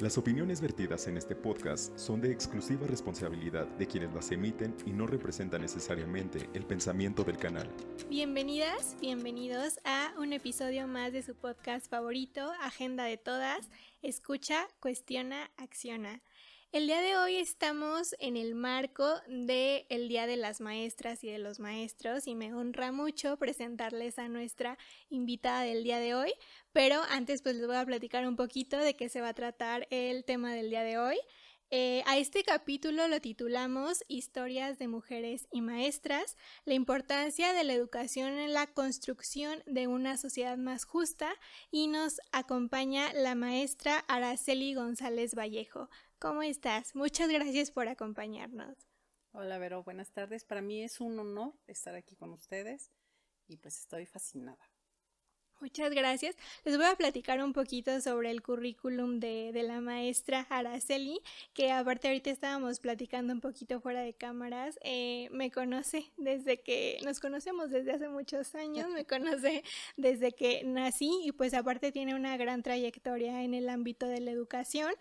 Las opiniones vertidas en este podcast son de exclusiva responsabilidad de quienes las emiten y no representan necesariamente el pensamiento del canal. Bienvenidas, bienvenidos a un episodio más de su podcast favorito, Agenda de Todas, escucha, cuestiona, acciona. El día de hoy estamos en el marco del Día de las Maestras y de los Maestros y me honra mucho presentarles a nuestra invitada del día de hoy, pero antes pues les voy a platicar un poquito de qué se va a tratar el tema del día de hoy. A este capítulo lo titulamos Historias de Mujeres y Maestras, la importancia de la educación en la construcción de una sociedad más justa, y nos acompaña la maestra Araceli González Vallejo. ¿Cómo estás? Muchas gracias por acompañarnos. Hola Vero, buenas tardes. Para mí es un honor estar aquí con ustedes y pues estoy fascinada. Muchas gracias. Les voy a platicar un poquito sobre el currículum de la maestra Araceli, que aparte ahorita estábamos platicando un poquito fuera de cámaras. Me conoce desde que nos conocemos desde hace muchos años, me conoce desde que nací y pues aparte tiene una gran trayectoria en el ámbito de la educación.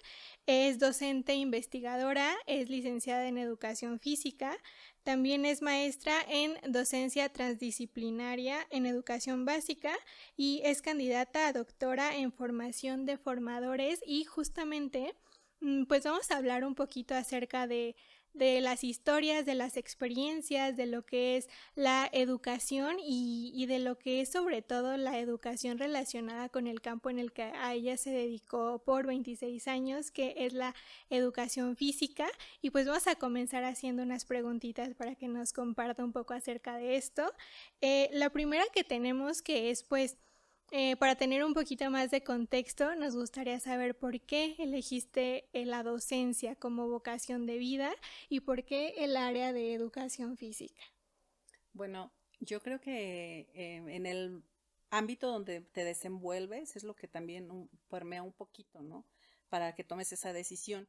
Es docente investigadora, es licenciada en educación física. También es maestra en docencia transdisciplinaria en educación básica y es candidata a doctora en formación de formadores, y justamente pues vamos a hablar un poquito acerca de las historias, de las experiencias, de lo que es la educación y de lo que es sobre todo la educación relacionada con el campo en el que a ella se dedicó por 26 años, que es la educación física. Y pues vamos a comenzar haciendo unas preguntitas para que nos comparta un poco acerca de esto. La primera que tenemos, que es pues para tener un poquito más de contexto, nos gustaría saber por qué elegiste la docencia como vocación de vida y por qué el área de educación física. Bueno, yo creo que en el ámbito donde te desenvuelves es lo que también permea un poquito, ¿no? Para que tomes esa decisión.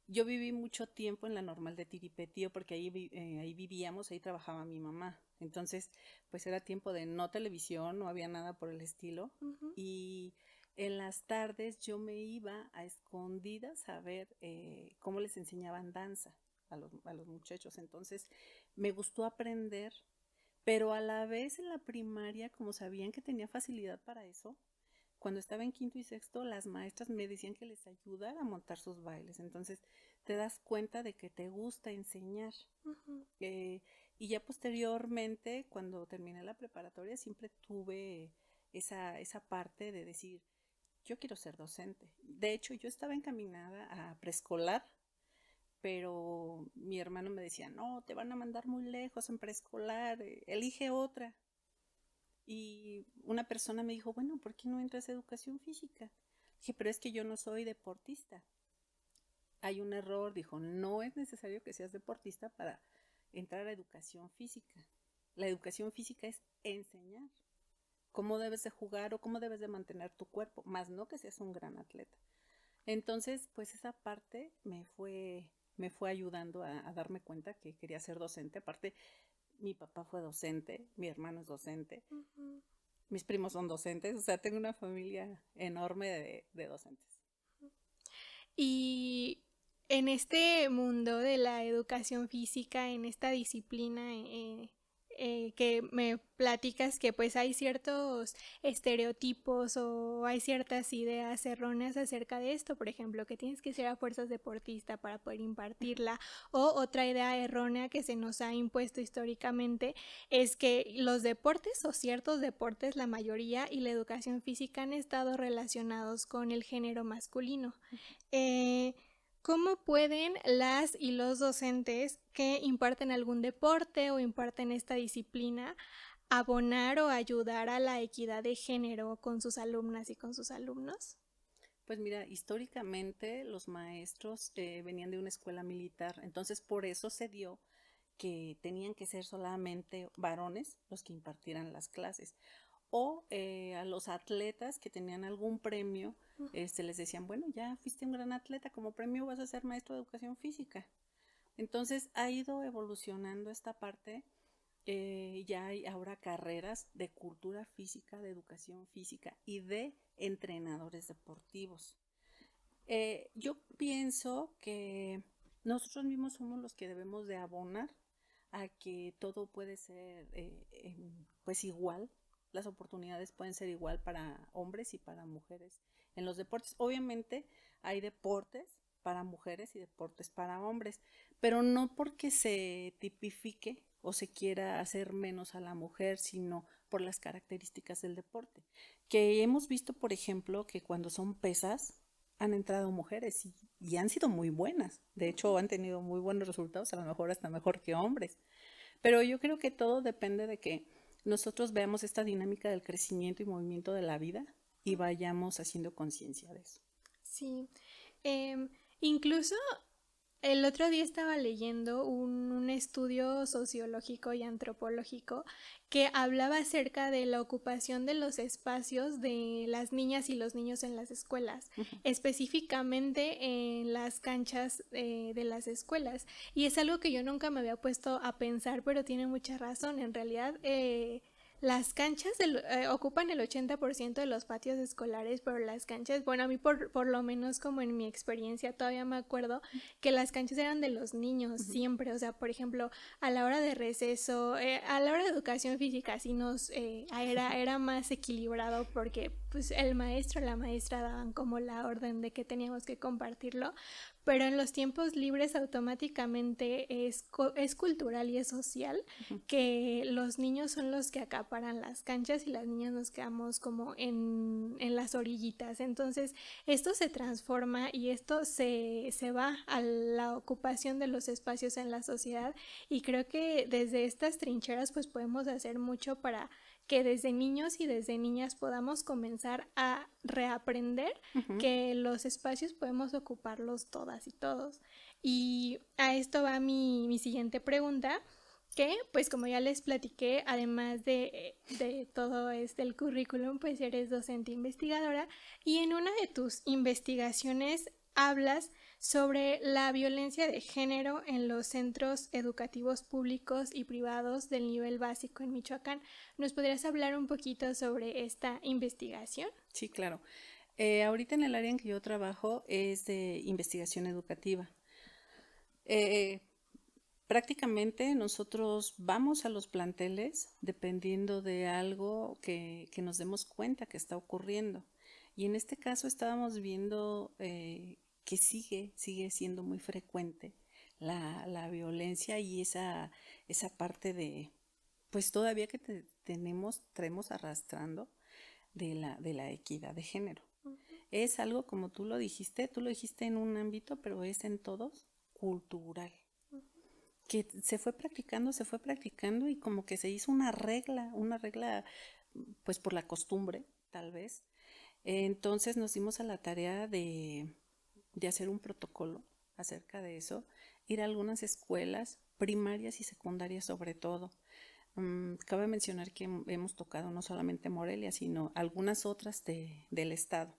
Yo viví mucho tiempo en la Normal de Tiripetío porque ahí vivíamos, ahí trabajaba mi mamá. Entonces, pues era tiempo de no televisión, no había nada por el estilo. Y en las tardes yo me iba a escondidas a ver cómo les enseñaban danza a los muchachos. Entonces, me gustó aprender, pero a la vez en la primaria, como sabían que tenía facilidad para eso, cuando estaba en quinto y sexto, las maestras me decían que les ayudara a montar sus bailes. Entonces, te das cuenta de que te gusta enseñar. Y ya posteriormente, cuando terminé la preparatoria, siempre tuve esa parte de decir, yo quiero ser docente. De hecho, yo estaba encaminada a preescolar, pero mi hermano me decía, no, te van a mandar muy lejos en preescolar, elige otra. Y una persona me dijo, bueno, ¿por qué no entras a educación física? Dije, pero es que yo no soy deportista. Hay un error, dijo, no es necesario que seas deportista para entrar a educación física. La educación física es enseñar cómo debes de jugar o cómo debes de mantener tu cuerpo, más no que seas un gran atleta. Entonces, pues esa parte me fue ayudando a darme cuenta que quería ser docente. Aparte, mi papá fue docente, mi hermano es docente, mis primos son docentes, o sea, tengo una familia enorme de docentes. Y en este mundo de la educación física, en esta disciplina que me platicas que pues hay ciertos estereotipos o hay ciertas ideas erróneas acerca de esto, por ejemplo, que tienes que ser a fuerzas deportista para poder impartirla, o otra idea errónea que se nos ha impuesto históricamente es que los deportes o ciertos deportes, la mayoría, y la educación física han estado relacionados con el género masculino. ¿Cómo pueden las y los docentes que imparten algún deporte o imparten esta disciplina abonar o ayudar a la equidad de género con sus alumnas y con sus alumnos? Pues mira, históricamente los maestros venían de una escuela militar, entonces por eso se dio que tenían que ser solamente varones los que impartieran las clases. O a los atletas que tenían algún premio, les decían, bueno, ya fuiste un gran atleta, como premio vas a ser maestro de educación física. Entonces ha ido evolucionando esta parte, ya hay ahora carreras de cultura física, de educación física y de entrenadores deportivos. Yo pienso que nosotros mismos somos los que debemos de abonar a que todo puede ser pues igual, las oportunidades pueden ser igual para hombres y para mujeres en los deportes. Obviamente hay deportes para mujeres y deportes para hombres, pero no porque se tipifique o se quiera hacer menos a la mujer, sino por las características del deporte. Que hemos visto, por ejemplo, que cuando son pesas, han entrado mujeres y han sido muy buenas. De hecho, han tenido muy buenos resultados, a lo mejor hasta mejor que hombres. Pero yo creo que todo depende de que nosotros veamos esta dinámica del crecimiento y movimiento de la vida y vayamos haciendo conciencia de eso. Sí, incluso el otro día estaba leyendo un estudio sociológico y antropológico que hablaba acerca de la ocupación de los espacios de las niñas y los niños en las escuelas, específicamente en las canchas de las escuelas. Y es algo que yo nunca me había puesto a pensar, pero tiene mucha razón. En realidad, las canchas ocupan el 80% de los patios escolares, pero las canchas, bueno, a mí por lo menos como en mi experiencia todavía me acuerdo que las canchas eran de los niños siempre, o sea, por ejemplo, a la hora de receso, a la hora de educación física, sí era más equilibrado porque pues el maestro o la maestra daban como la orden de que teníamos que compartirlo, pero en los tiempos libres automáticamente es cultural y es social que los niños son los que acaparan las canchas y las niñas nos quedamos como en las orillitas. Entonces esto se transforma y esto se va a la ocupación de los espacios en la sociedad, y creo que desde estas trincheras pues podemos hacer mucho para que desde niños y desde niñas podamos comenzar a reaprender que los espacios podemos ocuparlos todas y todos. Y a esto va mi siguiente pregunta, que pues como ya les platiqué, además de todo el currículum, pues eres docente investigadora, y en una de tus investigaciones hablas sobre la violencia de género en los centros educativos públicos y privados del nivel básico en Michoacán. ¿Nos podrías hablar un poquito sobre esta investigación? Sí, claro. Ahorita en el área en que yo trabajo es de investigación educativa. Prácticamente nosotros vamos a los planteles dependiendo de algo que nos demos cuenta que está ocurriendo. Y en este caso estábamos viendo que sigue siendo muy frecuente la violencia y esa parte de, pues todavía que traemos arrastrando de la equidad de género. Es algo, como tú lo dijiste en un ámbito, pero es en todos cultural. Que se fue practicando y como que se hizo una regla, pues por la costumbre, tal vez. Entonces nos dimos a la tarea de hacer un protocolo acerca de eso, ir a algunas escuelas primarias y secundarias sobre todo. Cabe mencionar que hemos tocado no solamente Morelia, sino algunas otras del estado.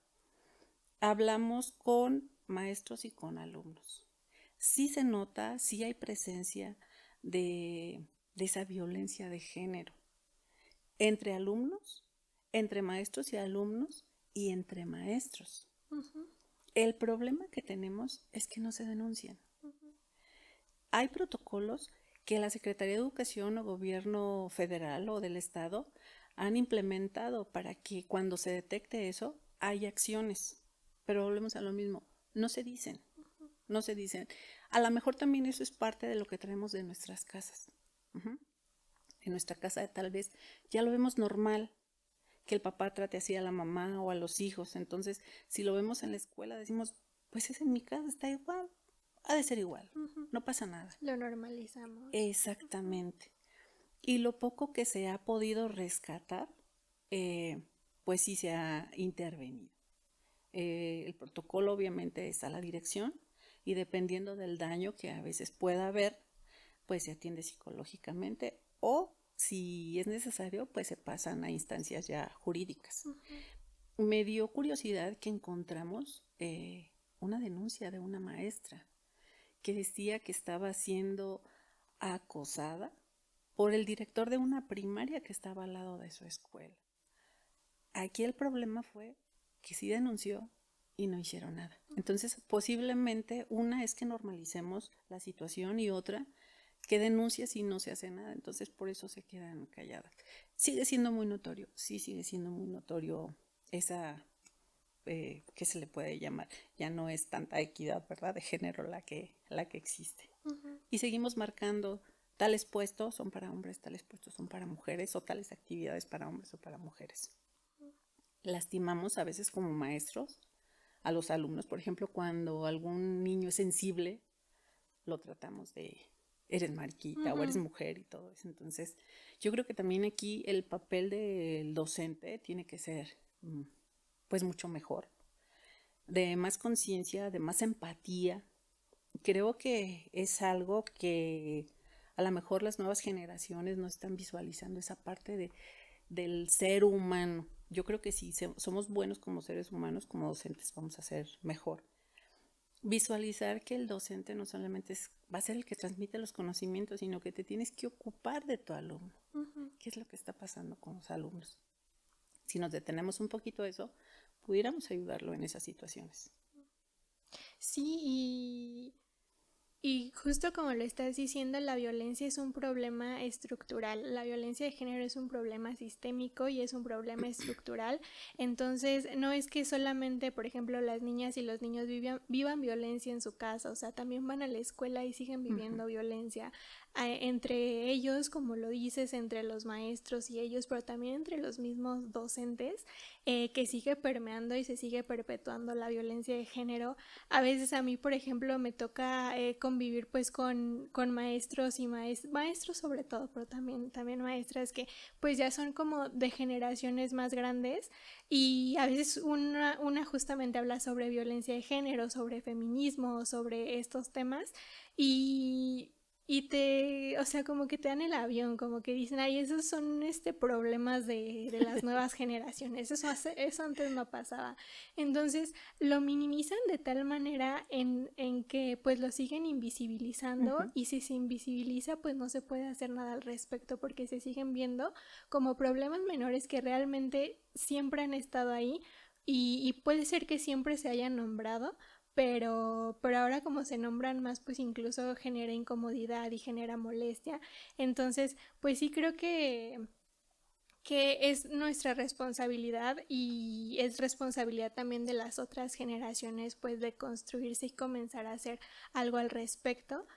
Hablamos con maestros y con alumnos. Sí se nota, sí hay presencia de esa violencia de género entre alumnos, entre maestros y alumnos y entre maestros. El problema que tenemos es que no se denuncian. Hay protocolos que la Secretaría de Educación o Gobierno Federal o del Estado han implementado para que cuando se detecte eso haya acciones, pero volvemos a lo mismo, no se dicen. No se dicen. A lo mejor también eso es parte de lo que traemos de nuestras casas. En nuestra casa tal vez ya lo vemos normal que el papá trate así a la mamá o a los hijos. Entonces, si lo vemos en la escuela, decimos, pues es en mi casa, está igual, ha de ser igual, no pasa nada. Lo normalizamos. Exactamente. Y lo poco que se ha podido rescatar, pues sí se ha intervenido. El protocolo obviamente está a la dirección, y dependiendo del daño que a veces pueda haber, pues se atiende psicológicamente o si es necesario, pues se pasan a instancias ya jurídicas. Me dio curiosidad que encontramos una denuncia de una maestra que decía que estaba siendo acosada por el director de una primaria que estaba al lado de su escuela. Aquí el problema fue que sí denunció, y no hicieron nada. Entonces, posiblemente una es que normalicemos la situación y otra que denuncias y no se hace nada. Entonces, por eso se quedan calladas. Sigue siendo muy notorio, sí sigue siendo muy notorio esa, ¿qué se le puede llamar? Ya no es tanta equidad, ¿verdad? De género la que existe. Y seguimos marcando tales puestos son para hombres, tales puestos son para mujeres, o tales actividades para hombres o para mujeres. Lastimamos a veces como maestros a los alumnos, por ejemplo, cuando algún niño es sensible, lo tratamos de eres mariquita o eres mujer y todo eso. Entonces, yo creo que también aquí el papel del docente tiene que ser pues mucho mejor, de más conciencia, de más empatía. Creo que es algo que a lo mejor las nuevas generaciones no están visualizando, esa parte del ser humano. Yo creo que si somos buenos como seres humanos, como docentes, vamos a ser mejor. Visualizar que el docente no solamente va a ser el que transmite los conocimientos, sino que te tienes que ocupar de tu alumno. ¿Qué es lo que está pasando con los alumnos? Si nos detenemos un poquito a eso, pudiéramos ayudarlo en esas situaciones. Sí, y justo como lo estás diciendo, la violencia es un problema estructural. La violencia de género es un problema sistémico y es un problema estructural. Entonces, no es que solamente, por ejemplo, las niñas y los niños vivan violencia en su casa, o sea, también van a la escuela y siguen viviendo violencia entre ellos, como lo dices, entre los maestros y ellos, pero también entre los mismos docentes, que sigue permeando y se sigue perpetuando la violencia de género. A veces a mí, por ejemplo, me toca convivir pues con maestros y maestros sobre todo, pero también maestras que pues ya son como de generaciones más grandes, y a veces una justamente habla sobre violencia de género, sobre feminismo, sobre estos temas, y te, o sea, como que te dan el avión, como que dicen, ay, esos son problemas de las nuevas generaciones, eso antes no pasaba. Entonces lo minimizan de tal manera en que pues lo siguen invisibilizando, y si se invisibiliza pues no se puede hacer nada al respecto, porque se siguen viendo como problemas menores que realmente siempre han estado ahí, y puede ser que siempre se hayan nombrado, pero ahora como se nombran más, pues incluso genera incomodidad y genera molestia. Entonces, pues sí creo que es nuestra responsabilidad, y es responsabilidad también de las otras generaciones, pues de construirse y comenzar a hacer algo al respecto,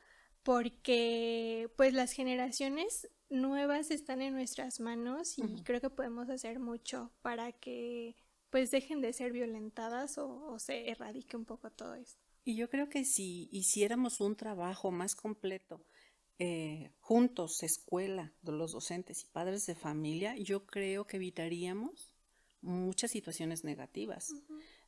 porque pues las generaciones nuevas están en nuestras manos, y creo que podemos hacer mucho para que pues dejen de ser violentadas, o se erradique un poco todo esto. Y yo creo que si hiciéramos un trabajo más completo, juntos, escuela, los docentes y padres de familia, yo creo que evitaríamos muchas situaciones negativas.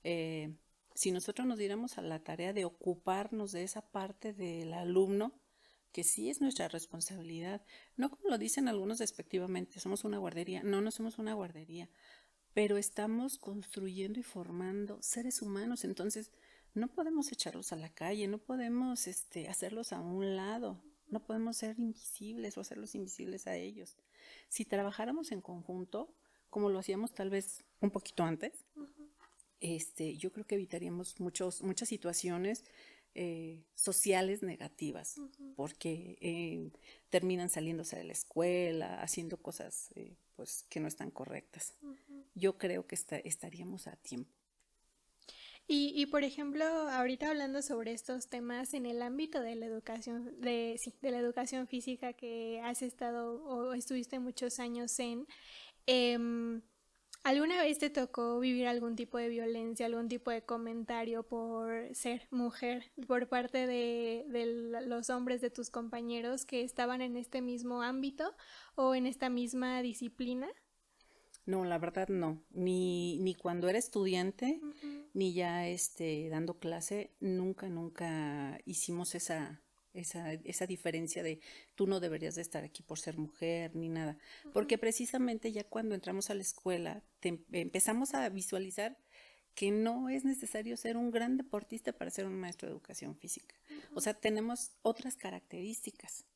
Si nosotros nos diéramos a la tarea de ocuparnos de esa parte del alumno, que sí es nuestra responsabilidad, no como lo dicen algunos despectivamente, somos una guardería. No, no somos una guardería, pero estamos construyendo y formando seres humanos. Entonces no podemos echarlos a la calle, no podemos hacerlos a un lado, no podemos ser invisibles o hacerlos invisibles a ellos. Si trabajáramos en conjunto, como lo hacíamos tal vez un poquito antes, yo creo que evitaríamos muchas situaciones sociales negativas, porque terminan saliéndose de la escuela, haciendo cosas pues que no están correctas. Yo creo que estaríamos a tiempo. Y por ejemplo, ahorita hablando sobre estos temas en el ámbito de la educación, de la educación física, que has estado o estuviste muchos años en, ¿alguna vez te tocó vivir algún tipo de violencia, algún tipo de comentario por ser mujer por parte de los hombres de tus compañeros que estaban en este mismo ámbito o en esta misma disciplina? No, la verdad no. Ni cuando era estudiante, ni ya dando clase, nunca hicimos esa diferencia de tú no deberías de estar aquí por ser mujer, ni nada. Porque precisamente ya cuando entramos a la escuela, empezamos a visualizar que no es necesario ser un gran deportista para ser un maestro de educación física. O sea, tenemos otras características.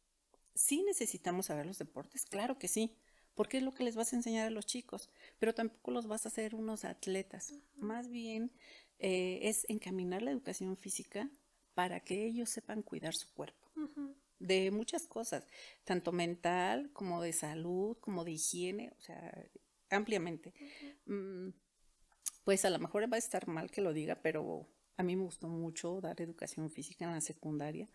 ¿Sí necesitamos saber los deportes? Claro que sí, porque es lo que les vas a enseñar a los chicos, pero tampoco los vas a hacer unos atletas. Más bien, es encaminar la educación física para que ellos sepan cuidar su cuerpo. Ujú. De muchas cosas, tanto mental como de salud, como de higiene, o sea, ampliamente. Pues a lo mejor va a estar mal que lo diga, pero a mí me gustó mucho dar educación física en la secundaria.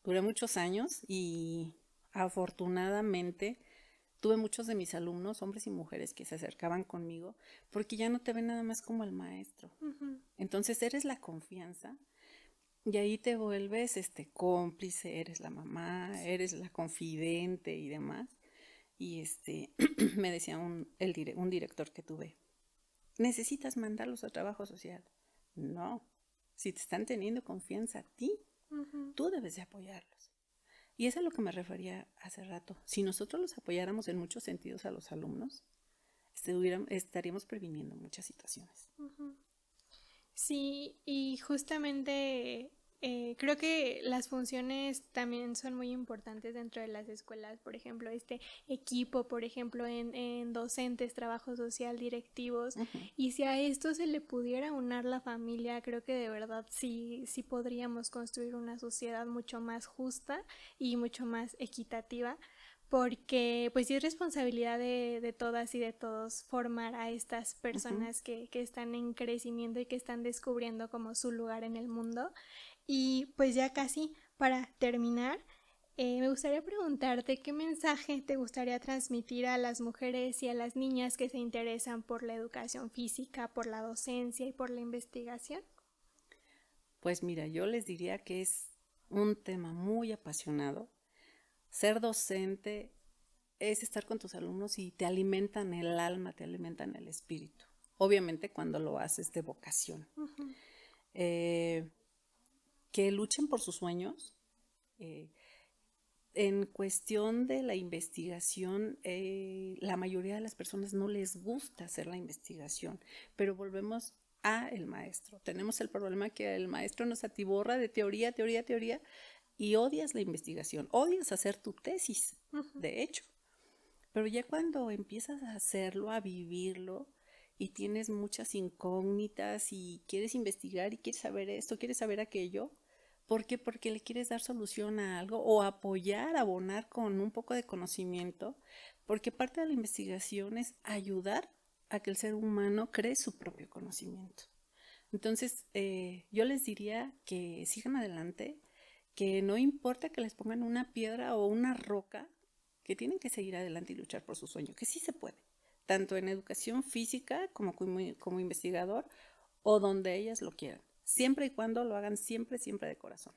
Duré muchos años y afortunadamente tuve muchos de mis alumnos, hombres y mujeres, que se acercaban conmigo porque ya no te ven nada más como el maestro. Ujú. Entonces eres la confianza y ahí te vuelves cómplice, eres la mamá, eres la confidente y demás. Y me decía un director que tuve, necesitas mandarlos a trabajo social. No, si te están teniendo confianza a ti, Ujú. tú debes de apoyarlos. Y es a lo que me refería hace rato. Si nosotros los apoyáramos en muchos sentidos a los alumnos, estaríamos previniendo muchas situaciones. Ujú. Sí, y justamente creo que las funciones también son muy importantes dentro de las escuelas. Por ejemplo, este equipo, por ejemplo, en docentes, trabajo social, directivos. Ujú. Y si a esto se le pudiera unar la familia, creo que de verdad sí podríamos construir una sociedad mucho más justa y mucho más equitativa, porque pues sí es responsabilidad de todas y de todos formar a estas personas que están en crecimiento y que están descubriendo como su lugar en el mundo. Y pues ya casi para terminar, me gustaría preguntarte qué mensaje te gustaría transmitir a las mujeres y a las niñas que se interesan por la educación física, por la docencia y por la investigación. Pues mira, yo les diría que es un tema muy apasionado. Ser docente es estar con tus alumnos y te alimentan el alma, te alimentan el espíritu. Obviamente cuando lo haces de vocación. Uh-huh. Que luchen por sus sueños. En cuestión de la investigación, la mayoría de las personas no les gusta hacer la investigación, pero volvemos a el maestro. Tenemos el problema que el maestro nos atiborra de teoría, teoría, teoría, y odias la investigación, odias hacer tu tesis, de hecho. Pero ya cuando empiezas a hacerlo, a vivirlo, y tienes muchas incógnitas y quieres investigar y quieres saber esto, quieres saber aquello, ¿por qué? Porque le quieres dar solución a algo o apoyar, abonar con un poco de conocimiento, porque parte de la investigación es ayudar a que el ser humano cree su propio conocimiento. Entonces, yo les diría que sigan adelante, que no importa que les pongan una piedra o una roca, que tienen que seguir adelante y luchar por su sueño, que sí se puede, tanto en educación física como investigador o donde ellas lo quieran, siempre y cuando lo hagan siempre, siempre de corazón.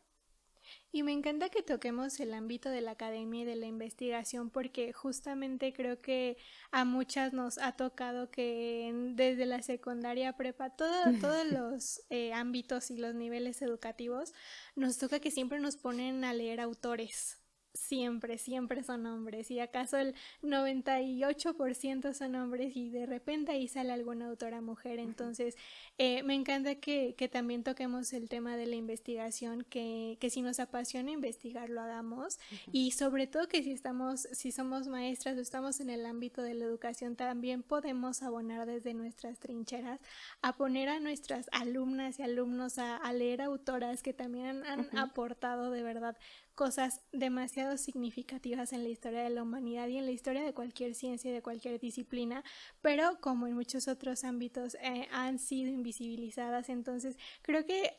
Y me encanta que toquemos el ámbito de la academia y de la investigación porque justamente creo que a muchas nos ha tocado que desde la secundaria prepa, todos los ámbitos y los niveles educativos, nos toca que siempre nos ponen a leer autores. Siempre, siempre son hombres y acaso el 98% son hombres y de repente ahí sale alguna autora mujer. Entonces me encanta que también toquemos el tema de la investigación, que si nos apasiona investigar lo hagamos y sobre todo que si somos maestras o estamos en el ámbito de la educación también podemos abonar desde nuestras trincheras a poner a nuestras alumnas y alumnos a leer autoras que también han aportado de verdad cosas demasiado significativas en la historia de la humanidad y en la historia de cualquier ciencia y de cualquier disciplina, pero como en muchos otros ámbitos han sido invisibilizadas. Entonces creo que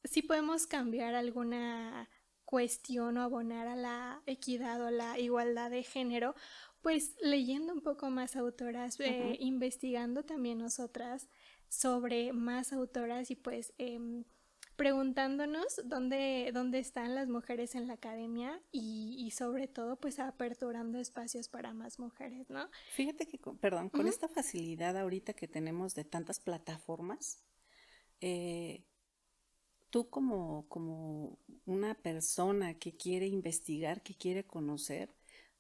sí podemos cambiar alguna cuestión o abonar a la equidad o la igualdad de género, pues leyendo un poco más autoras, investigando también nosotras sobre más autoras y pues preguntándonos dónde están las mujeres en la academia y sobre todo pues aperturando espacios para más mujeres, ¿no? Fíjate que, con esta facilidad ahorita que tenemos de tantas plataformas, tú como una persona que quiere investigar, que quiere conocer,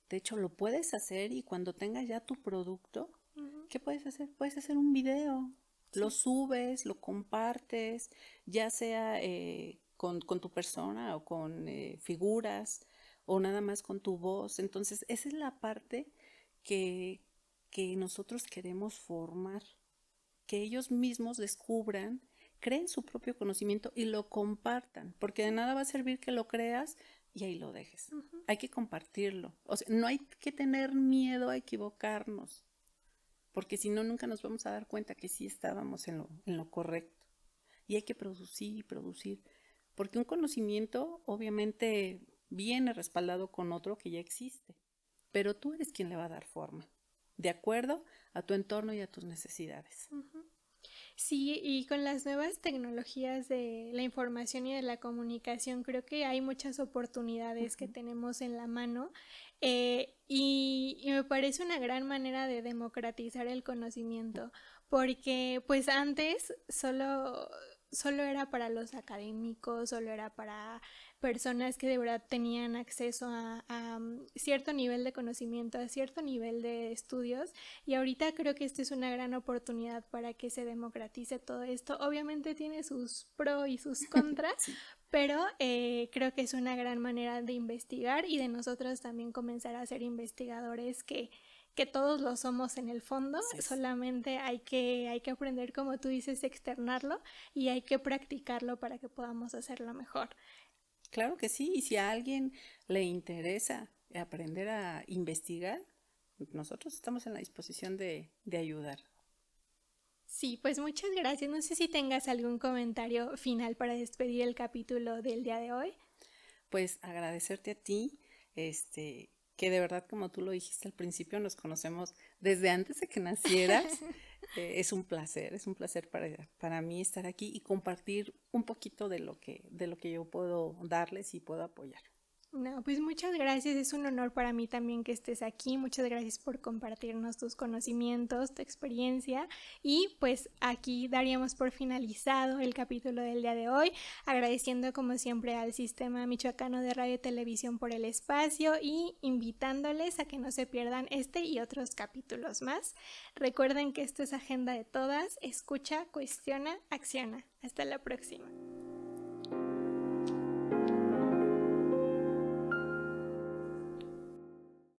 de hecho lo puedes hacer y cuando tengas ya tu producto, ¿qué puedes hacer? Puedes hacer un video, lo subes, lo compartes, ya sea con tu persona o con figuras o nada más con tu voz. Entonces, esa es la parte que nosotros queremos formar que ellos mismos descubran, creen su propio conocimiento y lo compartan, porque de nada va a servir que lo creas y ahí lo dejes. Hay que compartirlo. O sea, no hay que tener miedo a equivocarnos, porque si no, nunca nos vamos a dar cuenta que sí estábamos en lo correcto. Y hay que producir y producir, porque un conocimiento obviamente viene respaldado con otro que ya existe, pero tú eres quien le va a dar forma, de acuerdo a tu entorno y a tus necesidades. Sí, y con las nuevas tecnologías de la información y de la comunicación, creo que hay muchas oportunidades que tenemos en la mano y me parece una gran manera de democratizar el conocimiento, porque pues antes solo era para los académicos, solo era para personas que de verdad tenían acceso a cierto nivel de conocimiento, a cierto nivel de estudios, y ahorita creo que esta es una gran oportunidad para que se democratice todo esto. Obviamente tiene sus pros y sus contras, sí, pero creo que es una gran manera de investigar y de nosotros también comenzar a ser investigadores que todos lo somos en el fondo, sí, solamente hay que aprender, como tú dices, externarlo y hay que practicarlo para que podamos hacerlo mejor. Claro que sí, y si a alguien le interesa aprender a investigar, nosotros estamos en la disposición de ayudar. Sí, pues muchas gracias. No sé si tengas algún comentario final para despedir el capítulo del día de hoy. Pues agradecerte a ti, que de verdad, como tú lo dijiste al principio, nos conocemos desde antes de que nacieras. Es un placer para mí estar aquí y compartir un poquito de lo que yo puedo darles y puedo apoyar. No, pues muchas gracias, es un honor para mí también que estés aquí, muchas gracias por compartirnos tus conocimientos, tu experiencia, y pues aquí daríamos por finalizado el capítulo del día de hoy, agradeciendo como siempre al Sistema Michoacano de Radio y Televisión por el espacio y invitándoles a que no se pierdan este y otros capítulos más. Recuerden que esto es Agenda de Todas, escucha, cuestiona, acciona. Hasta la próxima.